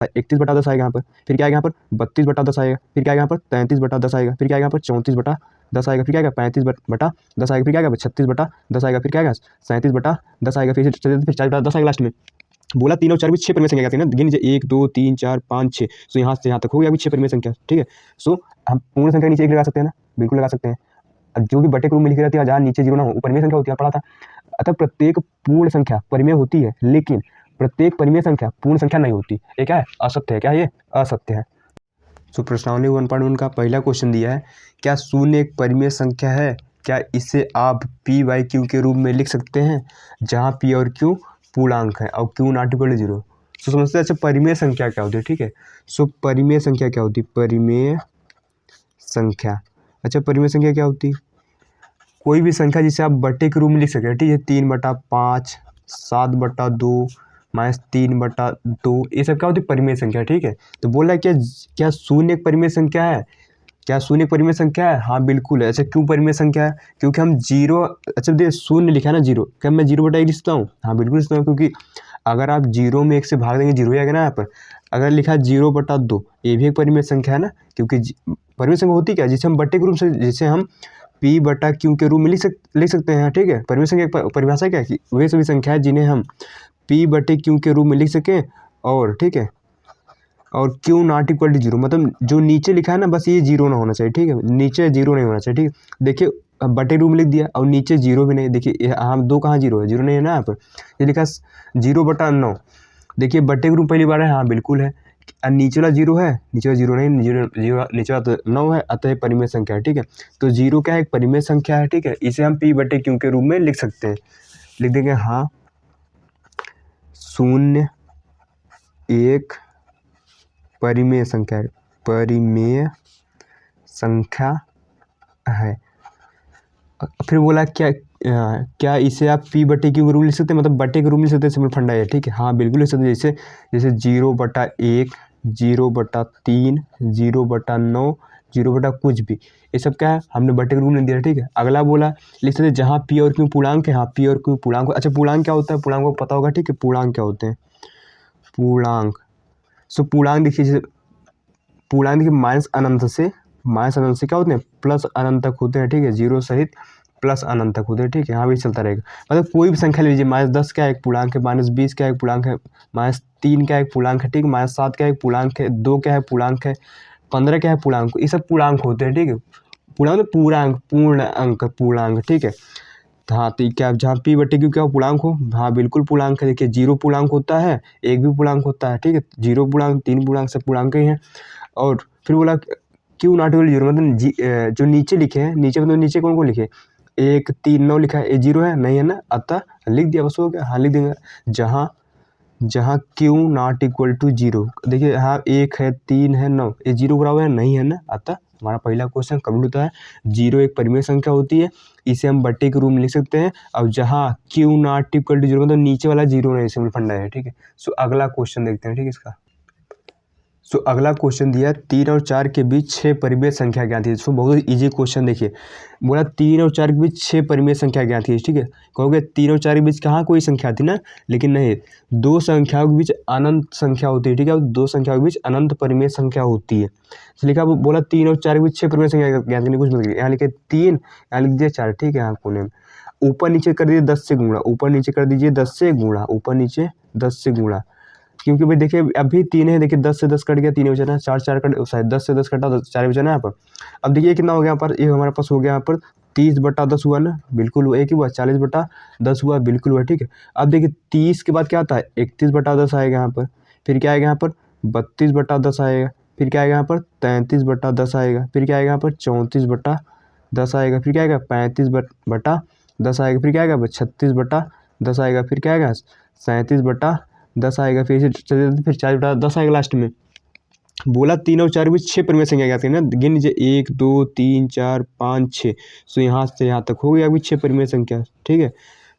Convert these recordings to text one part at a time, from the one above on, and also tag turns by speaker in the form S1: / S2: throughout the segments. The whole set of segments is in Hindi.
S1: 31/10 आएगा यहाँ पर, फिर क्या आएगा यहाँ पर 32/10 आएगा, फिर क्या आएगा यहाँ पर 33/10 आएगा, फिर क्या आएगा यहाँ पर 34/10 आएगा, फिर क्या आएगा 35/10 आएगा, फिर क्या आएगा 36/10 आएगा, फिर क्या आएगा 37/10 आएगा, फिर 40/10 आएगा लास्ट में। बोला 3 और 4 भी 6 परिमेय संख्या आती है ना, गिन लीजिए 1 2 3 4 5 6। सो यहाँ से यहाँ तक हो गया अभी 6 परिमेय संख्या, ठीक है। सो हम पूर्ण संख्या के नीचे 1 लगा सकते हैं ना, बिल्कुल लगा सकते हैं। अब जो भी बटे के रूप में लिखी रहती है जहाँ नीचे 0 ना हो वो परिमेय संख्या होती है, पढ़ा था। अतः प्रत्येक पूर्ण संख्या परिमेय होती है, लेकिन प्रत्येक परिमेय संख्या पूर्ण संख्या नहीं होती। ये क्या है? असत्य है। क्या ये? असत्य है। सो प्रश्नावली 1.1 का पहला क्वेश्चन दिया है, क्या शून्य एक परिमेय संख्या है? क्या इसे आप p/q के रूप में लिख सकते हैं, जहाँ p और q पूर्णांक है और q नॉट इक्वल टू 0। सो समझते हैं अच्छा परिमेय संख्या क्या होती है, ठीक है। सो परिमेय संख्या क्या होती है? परिमेय संख्या, अच्छा परिमेय संख्या क्या होती है? कोई भी संख्या जिसे आप बटे के रूप में लिख सकें, ठीक है। 3/5, 7/2, -3/2, ये सब क्या होती है? परिमेय संख्या, ठीक है। तो बोल रहा है क्या शून्य एक परिमेय संख्या है? क्या शून्य एक परिमेय संख्या है? हाँ बिल्कुल है। अच्छा क्यों परिमेय संख्या है? क्योंकि हम 0, अच्छा देखिए शून्य लिखा है ना 0, क्या मैं 0/1 लिखता हूँ? हाँ बिल्कुल लिखता हूँ, क्योंकि अगर आप 0 में 1 से भाग देंगे 0 ही आएगा ना यहाँ पर। अगर लिखा 0/2, ये भी एक परिमेय संख्या है ना, क्योंकि परिमेय संख्या होती क्या है? जिसे हम बटे के रूप से, जिसे हम p/q के रूप में लिख सकते हैं, ठीक है। परिमेय संख्या की परिभाषा क्या है कि वे सभी संख्याएं जिन्हें हम p/q के रूप में लिख सकें, और ठीक है, और q नॉट इक्वल टू 0, मतलब जो नीचे लिखा है ना बस ये 0 ना होना चाहिए, ठीक है। नीचे 0 नहीं होना चाहिए, ठीक है। देखिए बटे रूप में लिख दिया और नीचे 0 भी नहीं, देखिए हम 2 कहाँ 0 है? 0 नहीं है ना यहाँ पर। ये लिखा 0/9, देखिए बटे के रूप पहली बार है, हाँ बिल्कुल है। नीचे वाला 0 है, नीचे वाला 0 नहीं, 0 नीचे वाला तो 9 है, अतः परिमेय संख्या है, ठीक है। तो 0 क्या है? एक परिमेय संख्या है, ठीक है। इसे हम p/q के रूप में लिख सकते हैं। लिख देंगे हाँ शून्य एक परिमेय संख्या है, परिमेय संख्या है। फिर बोला क्या इसे आप p/q के रूप में लिख सकते हैं, मतलब बटे के रूप में लिख सकते हैं? सिंपल फंडा है, ठीक है। हाँ बिल्कुल लिख सकते हैं। जैसे 0/1, 0/3, 0/9, 0 कुछ भी, ये सब क्या है? हमने बटे के रूप में दिया, ठीक है। अगला बोला लिख सकते हैं जहाँ p और q पूर्णांक है, हाँ p और q पूर्णांक। अच्छा पूर्णांक क्या होता है? पूर्णांक को पता होगा, ठीक है। पूर्णांक क्या होते हैं? पूर्णांक, सो पूर्णांक देखिए, पूर्णांक देखिए माइनस अनंत से क्या होते हैं? प्लस अनंत तक होते हैं, ठीक है। 0 सहित प्लस अनंत तक होते हैं, ठीक है। हाँ भी चलता रहेगा, मतलब कोई भी संख्या लीजिए। -10 क्या एक पूर्णांक है, -20 क्या एक पूर्णांक है, -3 क्या एक पूर्णांक है, ठीक है। -7 क्या एक पूर्णांक है, 2 क्या है पूर्णांक है, 15 क्या है पूर्णांक, ये सब पूर्णांक होते हैं, ठीक है। पूर्णांक पूर्णांक पूर्ण अंक पूर्णांक, ठीक है। हाँ तो क्या जहाँ p/q क्या पूर्णांक हो? हाँ बिल्कुल पूर्णांक है। देखिए 0 पूर्णांक होता है, 1 भी पूर्णांक होता है, ठीक है। 0 पूर्णांक, 3 पूर्णांक, सब पूर्णांक ही हैं। और फिर बोला q नॉट इक्वल 0, मतलब जो नीचे लिखे हैं, नीचे मतलब नीचे कौन कौन लिखे? 1 3 9 लिखा है, ये 0 है नहीं है ना, अतः लिख दिया बस हो गया। हाँ लिख देंगे जहाँ q नॉट इक्वल टू 0, देखिए हाँ 1 है 3 है 9, ये 0 बराबर है नहीं है ना, अतः हमारा पहला क्वेश्चन कंप्लीट होता है। 0 एक परिमेय संख्या होती है, इसे हम बट्टे के रूप में लिख सकते हैं। और जहाँ q नॉट इक्वल टू 0, मतलब नीचे वाला 0 नहीं, सिंपल फंडा है, ठीक है। सो अगला क्वेश्चन देखते हैं, ठीक है इसका। सो अगला क्वेश्चन दिया 3 और 4 के बीच 6 परिमेय संख्या ज्ञात है। सो बहुत इजी क्वेश्चन, देखिए बोला 3 और 4 के बीच 6 परिमेय संख्या ज्ञात है, ठीक है। कहोगे 3 और 4 के बीच कहाँ कोई संख्या थी ना, लेकिन नहीं, दो संख्याओं के बीच अनंत संख्या होती है, ठीक है। और दो संख्याओं के बीच अनंत परिमेय संख्या होती है। तो लिखा बोला 3 और 4 के बीच 6 परिमेय संख्या ज्ञात करनी, कुछ मतलब यहाँ लिखे 3, यहाँ लिख दिया 4, ठीक है। यहाँ कोने में ऊपर नीचे कर दीजिए 10 से गुणा, ऊपर नीचे कर दीजिए 10 से गुणा, ऊपर नीचे 10 से गुणा, क्योंकि भाई देखिए अभी 3 है, देखिए 10 से 10 कट गया, 3 बचा ना, 4 4 कट, शायद 10 से 10 कटा तो 4 बचा ना यहाँ पर। अब देखिए कितना हो गया यहाँ पर, ये हमारे पास हो गया यहाँ पर 30/10 हुआ ना, बिल्कुल हुआ। एक ही हुआ 40/10 हुआ, बिल्कुल हुआ, ठीक है। अब देखिए 30 के बाद क्या आता है? 31/10 आएगा यहाँ पर, फिर क्या आएगा यहाँ पर 32/10 आएगा, फिर क्या आएगा यहाँ पर 33/10 आएगा, फिर क्या आएगा यहाँ पर 34/10 आएगा, फिर क्या आएगा 35/10 आएगा, फिर क्या आएगा 36/10 आएगा, फिर क्या आएगा 37/10 आएगा, फिर 4/10 आएगा लास्ट में। बोला 3 और 4 के बीच 6 परिमेय संख्या ज्ञात करनी ना, गिन लीजिए 1 2 3 4 5 6। सो यहाँ से यहाँ तक हो गया अभी 6 परिमेय संख्या, ठीक है।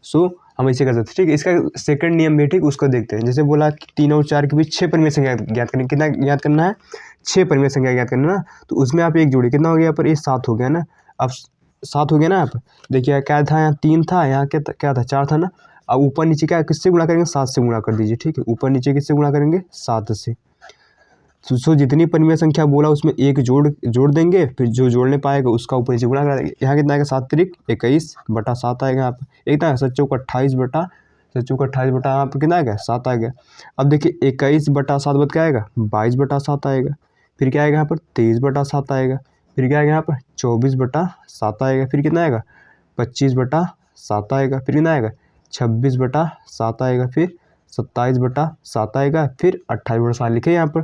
S1: सो हम ऐसे कर सकते हैं, ठीक है। इसका सेकंड नियम भी, ठीक, उसको देखते हैं। जैसे बोला कि 3 और 4 के बीच 6 परिमेय संख्या ज्ञात करनी, कितना ज्ञात करना है? 6 परिमेय संख्या ज्ञात करना ना। तो उसमें आप एक जोड़िए, कितना हो गया यहाँ पर? ये 7 हो गया ना। अब 7 हो गया ना, आप देखिए क्या था, यहाँ 3 था, यहाँ क्या था 4 था ना। अब ऊपर नीचे क्या किससे गुणा करेंगे? 7 से गुणा कर दीजिए, ठीक है। ऊपर नीचे किससे गुणा करेंगे? 7 से। सो जितनी परिमेय संख्या बोला उसमें एक जोड़ देंगे, फिर जो जोड़ने पाएगा उसका ऊपर नीचे गुणा करा देंगे। यहाँ कितना आएगा 7 तिरिक 21/7 आएगा यहाँ पर। एक ना 7 चौक 28 बटा यहाँ पर कितना आएगा 7 आ गया। अब देखिए 21/7 बट क्या आएगा 22/7 आएगा। फिर क्या आएगा यहाँ पर 23/7 आएगा। फिर क्या आएगा यहाँ पर 24/7 आएगा। फिर कितना आएगा 25/7 आएगा। फिर कितना आएगा 26/7 आएगा। फिर 27/7 आएगा। फिर 28/7 लिखे यहाँ पर।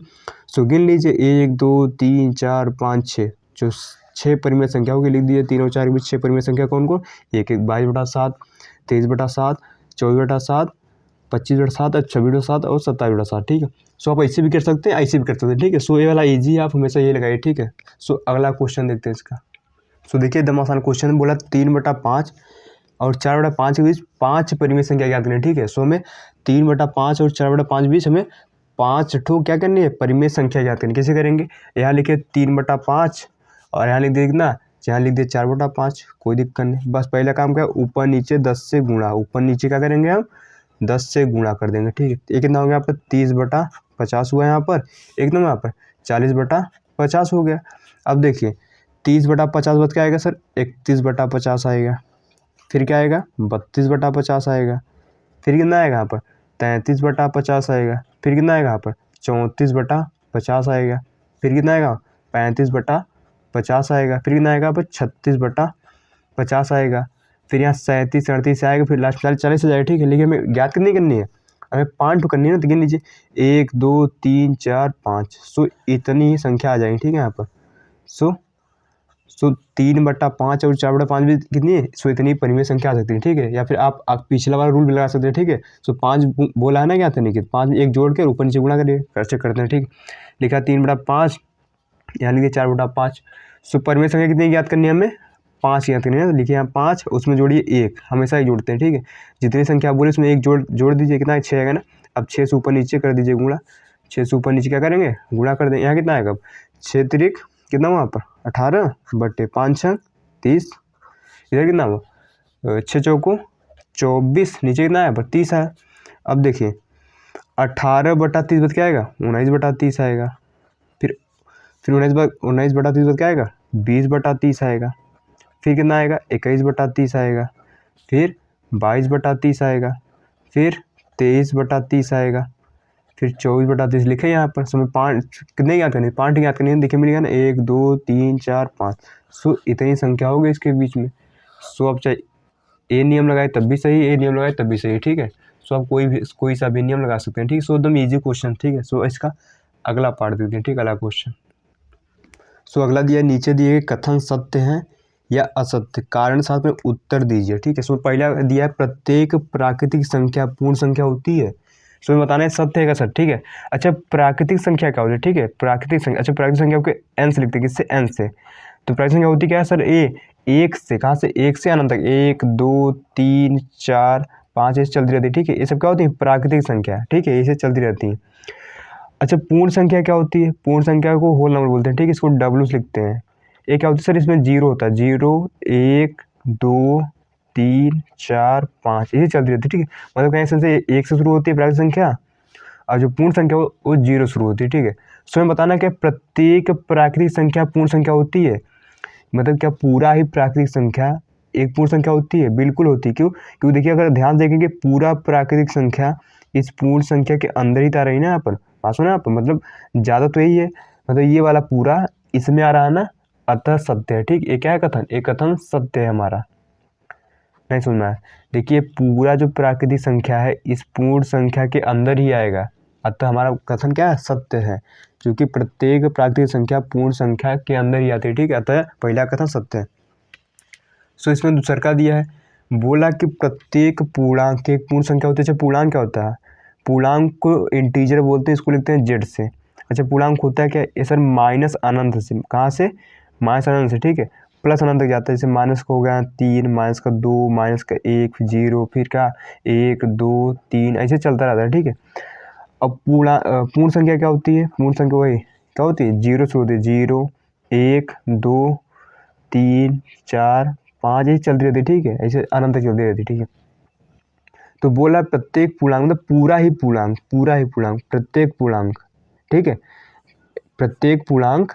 S1: सो गिन लीजिए 1 2 3 4 5 6, जो 6 परिमेय संख्याओं के लिख दिए। 3 और 4 के बीच 6 परिमेय संख्या कौन कौन, 22/7, 23/7, 24/7, 25/7 और 26/7 और 27/7। ठीक है। सो आप ऐसे भी कर सकते हैं, ऐसे भी कर सकते हैं। ठीक है। सो ये वाला ईजी आप हमेशा ये लगाइए। ठीक है। सो अगला क्वेश्चन देखते हैं इसका। सो देखिए एकदम आसान क्वेश्चन बोला 3/5 और 4/5 के बीच 5 परिमेय संख्या ज्ञात करनी। ठीक है। सो हमें 3/5 और 4/5 के बीच हमें 5 ठो क्या करनी है, परिमेय संख्या ज्ञात करनी। कैसे करेंगे, यहाँ लिखे 3/5 और यहाँ लिख दिए कितना, यहाँ लिख दिए 4/5। कोई दिक्कत नहीं, बस पहला काम क्या, ऊपर नीचे 10 से गुणा, ऊपर नीचे क्या करेंगे हम 10 से गुणा कर देंगे। ठीक है। ये कितना हो गया यहाँ पर 30/50 हुआ यहाँ पर। एक नंबर यहाँ पर 40/50 हो गया। अब देखिए 30/50 बच क्या आएगा सर 31/50 आएगा। फिर क्या आएगा 32/50 आएगा। फिर कितना आएगा यहाँ पर 33/50 आएगा। फिर कितना आएगा यहाँ पर 34/50 आएगा। फिर कितना आएगा 35/50 आएगा। फिर कितना आएगा यहाँ पर 36/50 आएगा। फिर यहाँ 37 38 आएगा। फिर लास्ट 40 आ जाएगा। ठीक है। लेकिन हमें ज्ञात कितनी करनी है, हमें 5 ठो करनी है ना। तो गिन लीजिए 1 2 3 4 5। सो इतनी ही संख्या आ जाएगी। ठीक है। यहाँ पर सो 3/5 और 4/5 भी कितनी है, सो इतनी परिमेय संख्या आ सकती है। ठीक है। या फिर आप पिछला वाला रूल भी लगा सकते हैं। ठीक है। सो 5 बोला है ना क्या था निकित, 5 एक जोड़ के ऊपर नीचे गुणा करिए, कैसे करते हैं। ठीक, लिखा 3/5, यहाँ लिखिए 4/5। सो परिमेय संख्या कितनी याद करनी है, हमें 5 याद करनी है। तो लिखिए यहाँ 5, उसमें जोड़िए 1, हमेशा ही जोड़ते हैं। ठीक है। जितनी संख्या बोले उसमें एक जोड़ दीजिए, कितना 6 आएगा ना। अब 6 से ऊपर नीचे कर दीजिए गुणा, 6 से ऊपर नीचे क्या करेंगे गुणा कर देंगे। यहाँ कितना आएगा 6 तिरिक कितना वहाँ पर 18/5 30। इधर कितना हुआ 6 चौको 24, नीचे कितना है 30 है। अब देखिए 18/30 बच क्या आएगा 19/30 आएगा। फिर 19/30 बच क्या आएगा 20/30 आएगा। फिर कितना आएगा 21/30 आएगा। फिर 22/30 आएगा। फिर 23/30 आएगा। फिर 24/30 लिखे यहाँ पर। समय 5 कितने याद करनी, 5 याद करनी है। देखिए मिलेगा ना 1 2 3 4 5। सो इतनी संख्या होगी इसके बीच में। सो आप चाहे ए नियम लगाए तब भी सही, ए नियम लगाए तब भी सही। ठीक है। सो आप कोई सा भी नियम लगा सकते हैं। ठीक है। सो एकदम ईजी क्वेश्चन। ठीक है। सो इसका अगला पार्ट देखते हैं। ठीक है। अगला क्वेश्चन। सो अगला दिया नीचे दिए कथन सत्य हैं या असत्य, कारण साथ में उत्तर दीजिए। ठीक है। सो पहला दिया है प्रत्येक प्राकृतिक संख्या पूर्ण संख्या होती है। सो मैं बताना है सत्य है का सत्य। ठीक है। अच्छा प्राकृतिक संख्या क्या होती है, ठीक है, प्राकृतिक संख्या। अच्छा प्राकृतिक संख्या को एन से लिखते हैं, किससे, एन से। तो प्राकृतिक संख्या होती क्या है सर, एक से, कहाँ से, एक से अनंत तक, 1 2 3 4 5 ऐसे चलती रहती है। ठीक है। ये सब क्या होती है प्राकृतिक संख्या। ठीक है। ऐसे चलती रहती है। अच्छा पूर्ण संख्या क्या होती है, पूर्ण संख्या को होल नंबर बोलते हैं। ठीक है। इसको डब्ल्यू से लिखते हैं। ये क्या होती है सर, इसमें जीरो होता है, 0 1 2 3 4 5 ऐसे चलती रहती है। ठीक है। मतलब कहीं से एक से शुरू होती है प्राकृतिक संख्या, और जो पूर्ण संख्या वो 0 शुरू होती है। ठीक है। सो मैं बताना क्या प्रत्येक प्राकृतिक संख्या पूर्ण संख्या होती है, मतलब क्या पूरा ही प्राकृतिक संख्या एक पूर्ण संख्या होती है, बिल्कुल होती है। क्यों, क्योंकि देखिए अगर ध्यान देखेंगे पूरा प्राकृतिक संख्या इस पूर्ण संख्या के अंदर ही तो आ रही है ना यहाँ पर, पास हो ना यहाँ पर, मतलब ज़्यादा तो यही है, मतलब ये वाला पूरा इसमें आ रहा है ना, अतः सत्य है। ठीक, ये क्या है कथन, एक कथन सत्य है हमारा, नहीं सुनना है। देखिए पूरा जो प्राकृतिक संख्या है इस पूर्ण संख्या के अंदर ही आएगा, अतः हमारा कथन क्या है, सत्य है, क्योंकि प्रत्येक प्राकृतिक संख्या पूर्ण संख्या के अंदर ही आती है। ठीक है। अतः पहला कथन सत्य है। सो इसमें दूसरा का दिया है, बोला कि प्रत्येक पूर्णांक एक पूर्ण संख्या होती है। अच्छा पूर्णांक क्या होता है, पूर्णांक को इंटीजर बोलते हैं, इसको लिखते हैं जेड से। अच्छा पूर्णांक होता है क्या, ये सर माइनस अनंत से, कहाँ से, माइनस अनंत से। ठीक है। प्लस अनंत तक जाता है, जैसे माइनस का हो गया 3, माइनस का 2, माइनस का 1, 0, फिर क्या 1 2 3 ऐसे चलता रहता है। ठीक है। अब पूर्ण संख्या क्या होती है, पूर्ण संख्या वही क्या होती है, 0 से होती है, 0 1 2 3 4 5 ऐसे चलती रहती है। ठीक है। ऐसे अनंत तक चलती रहती है। ठीक है। तो बोला प्रत्येक पूर्णांक, मतलब पूरा ही पूर्णांक, पूरा ही पूर्णांक, प्रत्येक पूर्णांक। ठीक है। प्रत्येक पूर्णांक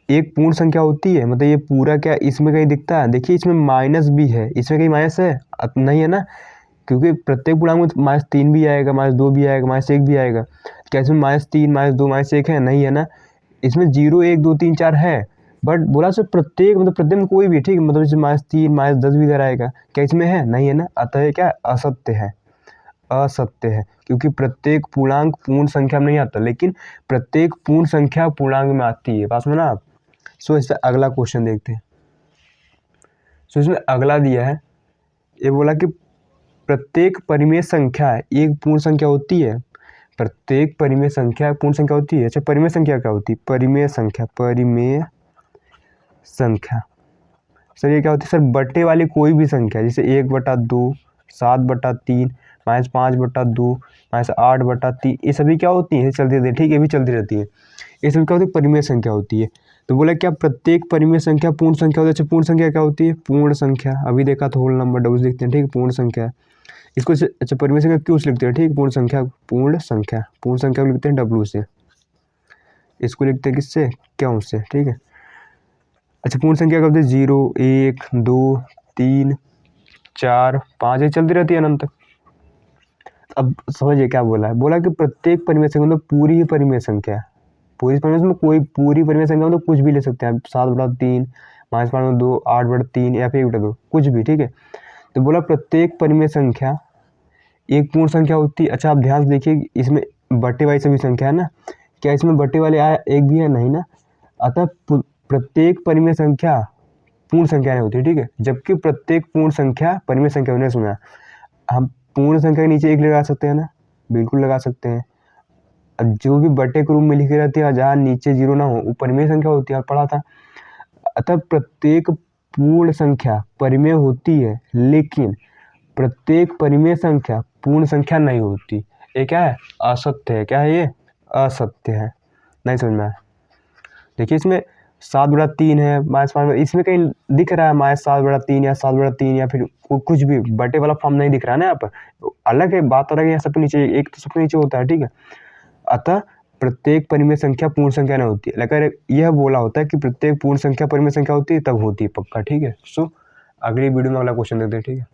S1: एक पूर्ण संख्या होती है, मतलब ये पूरा क्या इसमें कहीं दिखता है? देखिए इसमें माइनस भी है, इसमें कहीं माइनस है? नहीं है ना, क्योंकि प्रत्येक पूर्णांक में -3 भी आएगा, -2 भी आएगा, -1 भी आएगा। क्या इसमें -3, -2, -1 है? नहीं है ना। इसमें 0, 1, 2, 3, 4 है, बट बोला सर प्रत्येक, मतलब प्रत्येक में कोई भी, ठीक है, मतलब जैसे -3, -10 भी इधर आएगा, क्या इसमें है? नहीं है ना। अतः ये क्या असत्य है, असत्य है, क्योंकि प्रत्येक पूर्णांक पूर्ण संख्या में नहीं आता, लेकिन प्रत्येक पूर्ण संख्या पूर्णांक में आती है। पास में ना आप। सो इससे अगला क्वेश्चन देखते हैं। सो इसमें अगला दिया है, ये बोला कि प्रत्येक परिमेय संख्या एक पूर्ण संख्या होती है। प्रत्येक परिमेय संख्या पूर्ण संख्या होती है। अच्छा, परिमेय संख्या क्या होती है? परिमेय संख्या, परिमेय संख्या सर ये क्या होती है? सर बट्टे वाली कोई भी संख्या, जैसे 1/2, 7/3, -5/2, -8/3, ये सभी क्या होती है? चलती रहती है, ठीक है, ये भी चलती रहती है। ये सभी क्या होती है? परिमेय संख्या होती है। तो बोला क्या प्रत्येक परिमेय संख्या पूर्ण संख्या होती है। अच्छा, पूर्ण संख्या क्या होती है? पूर्ण संख्या अभी देखा तो होल नंबर डबल लिखते हैं, ठीक है, पूर्ण संख्या इसको। अच्छा, परिमेय संख्या क्यों से लिखते हैं? ठीक, पूर्ण संख्या, पूर्ण संख्या, पूर्ण संख्या को लिखते हैं डब्ल्यू से, इसको लिखते हैं किससे? क्यों से, ठीक है। अच्छा, पूर्ण संख्या कब होती है? 0, 1, 2, 3, 4, 5, ये चलती रहती है अनंत तक। अब समझिए क्या बोला है? बोला कि प्रत्येक परिमेय संख्या मतलब पूरी ही परिमेय संख्या, पूरी परिमेय में कोई पूरी परिमेय संख्या मतलब कुछ भी ले सकते हैं आप, 7/3, -5/2, 8/3 या फिर 1/2, कुछ भी, ठीक है। तो बोला प्रत्येक परिमेय संख्या एक पूर्ण संख्या होती है। अच्छा, आप ध्यान से देखिए, इसमें बट्टे वाली सभी संख्या है ना, क्या इसमें बट्टे वाले आया एक भी है? नहीं ना। अतः प्रत्येक परिमेय संख्या पूर्ण संख्या नहीं होती, ठीक है, जबकि प्रत्येक पूर्ण संख्या परिमेय संख्या होने सुना। हम पूर्ण संख्या के नीचे 1 लगा सकते हैं ना, बिल्कुल लगा सकते हैं। जो भी बटे के रूप में लिखी रहती है, जहाँ नीचे 0 ना हो, वो परिमेय संख्या होती है, पढ़ा था। अतः प्रत्येक पूर्ण संख्या परिमेय होती है, लेकिन प्रत्येक परिमेय संख्या पूर्ण संख्या नहीं होती। ये क्या है? असत्य है। क्या है ये? असत्य है। नहीं समझ में आया? देखिए इसमें 7/3 है, -5, इसमें कहीं दिख रहा है -7/3 या 7/3 या फिर कुछ भी बटे वाला फॉर्म नहीं दिख रहा है ना यहाँ पर। अलग है, बात अलग है, यहाँ सबके नीचे एक तो सबके नीचे होता है, ठीक है। अतः प्रत्येक परिमेय संख्या पूर्ण संख्या नहीं होती है। अगर यह बोला होता है कि प्रत्येक पूर्ण संख्या परिमेय संख्या होती है, तब होती है पक्का, ठीक है। सो अगली वीडियो में अगला क्वेश्चन देखते हैं, ठीक है।